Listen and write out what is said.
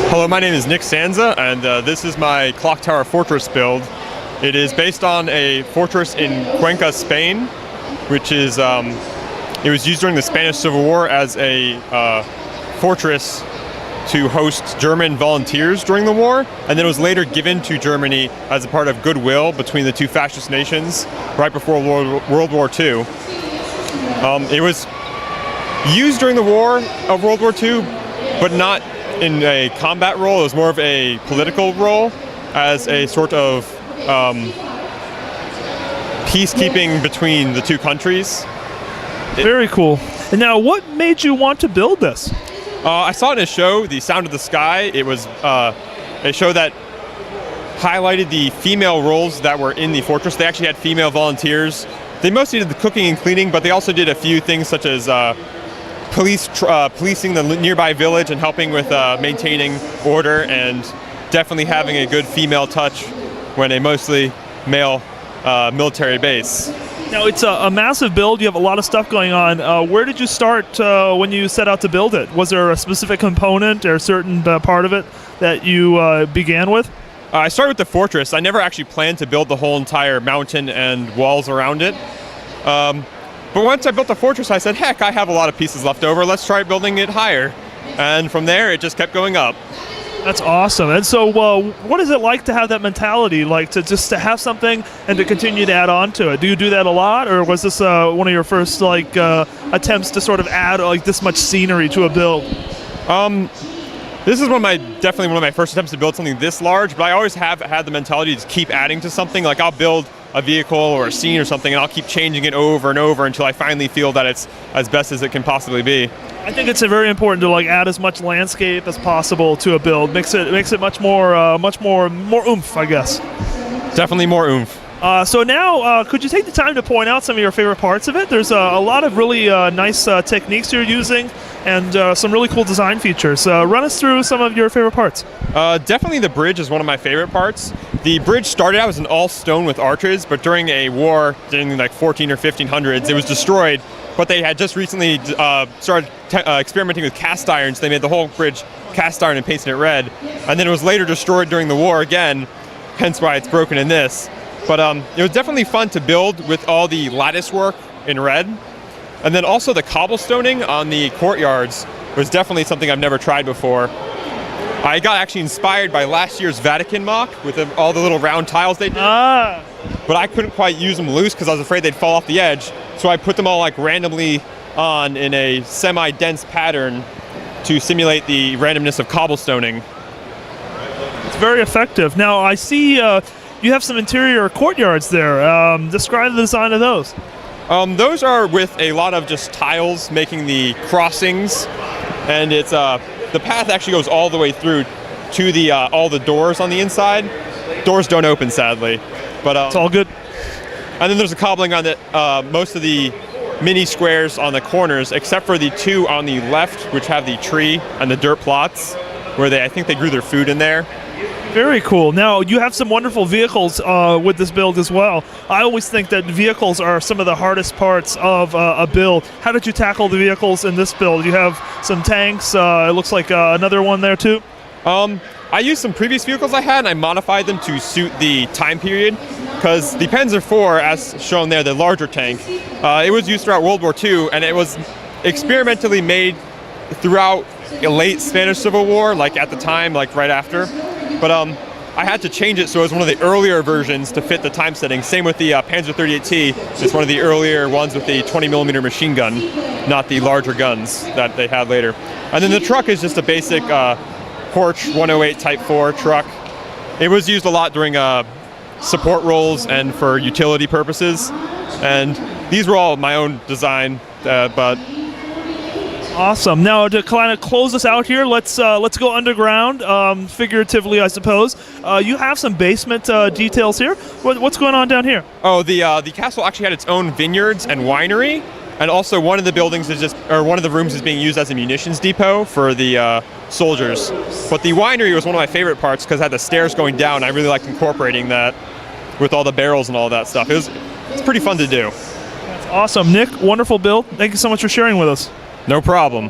Hello, my name is Nick Sanza, and this is my Clocktower fortress build. It is based on a fortress in Cuenca, Spain, which is, it was used during the Spanish Civil War as a fortress to host German volunteers during the war, and then it was later given to Germany as a part of goodwill between the two fascist nations right before World War II. It was used during the war of World War II, but not in a combat role. It was more of a political role as a sort of peacekeeping between the two countries. Very cool. And now, what made you want to build this? I saw it in a show, The Sound of the Sky. It was a show that highlighted the female roles that were in the fortress. They actually had female volunteers. They mostly did the cooking and cleaning, but they also did a few things such as policing the nearby village and helping with maintaining order, and definitely having a good female touch when a mostly male military base. Now, it's a massive build. You have a lot of stuff going on. Where did you start when you set out to build it? Was there a specific component or a certain part of it that you began with? I started with the fortress. I never actually planned to build the whole entire mountain and walls around it. But once I built the fortress, I said, heck, I have a lot of pieces left over. Let's try building it higher. And from there, it just kept going up. That's awesome. And so what is it like to have that mentality, like to have something and to continue to add on to it? Do you do that a lot, or was this one of your first attempts to sort of add this much scenery to a build? This is definitely one of my first attempts to build something this large, but I always have had the mentality to keep adding to something. Like, I'll build a vehicle or a scene or something, and I'll keep changing it over and over until I finally feel that it's as best as it can possibly be. I think it's very important to add as much landscape as possible to a build. Makes it much more oomph, I guess. Definitely more oomph. So now, could you take the time to point out some of your favorite parts of it? There's a lot of really nice techniques you're using, and some really cool design features. Run us through some of your favorite parts. Definitely the bridge is one of my favorite parts. The bridge started out as an all stone with arches, but during a war during 14 or 1500s, it was destroyed. But they had just recently started experimenting with cast irons. They made the whole bridge cast iron and painted it red. And then it was later destroyed during the war again, hence why it's broken in this. But it was definitely fun to build with all the lattice work in red. And then also the cobblestoning on the courtyards was definitely something I've never tried before. I got actually inspired by last year's Vatican mock with all the little round tiles they did. But I couldn't quite use them loose because I was afraid they'd fall off the edge. So I put them all randomly on in a semi-dense pattern to simulate the randomness of cobblestoning. It's very effective. Now, I see you have some interior courtyards there. Describe the design of those. Those are with a lot of just tiles making the crossings, and it's the path actually goes all the way through to the all the doors on the inside. Doors don't open, sadly, but it's all good. And then there's a cobbling on the most of the mini squares on the corners, except for the two on the left, which have the tree and the dirt plots, where I think they grew their food in there. Very cool. Now, you have some wonderful vehicles with this build as well. I always think that vehicles are some of the hardest parts of a build. How did you tackle the vehicles in this build? You have some tanks. It looks like another one there, too. I used some previous vehicles I had, and I modified them to suit the time period, because the Panzer IV, as shown there, the larger tank, it was used throughout World War II, and it was experimentally made throughout the late Spanish Civil War, at the time, right after. But I had to change it so it was one of the earlier versions to fit the time setting. Same with the Panzer 38T. It's one of the earlier ones with the 20mm machine gun, not the larger guns that they had later. And then the truck is just a basic Porsche 108 Type 4 truck. It was used a lot during support roles and for utility purposes. And these were all my own design, but... Awesome. Now, to kind of close us out here, let's go underground, figuratively, I suppose. You have some basement details here. What's going on down here? Oh, the castle actually had its own vineyards and winery, and also one of the buildings one of the rooms is being used as a munitions depot for the soldiers. But the winery was one of my favorite parts because it had the stairs going down. I really liked incorporating that with all the barrels and all that stuff. It's pretty fun to do. That's awesome. Nick, wonderful build. Thank you so much for sharing with us. No problem.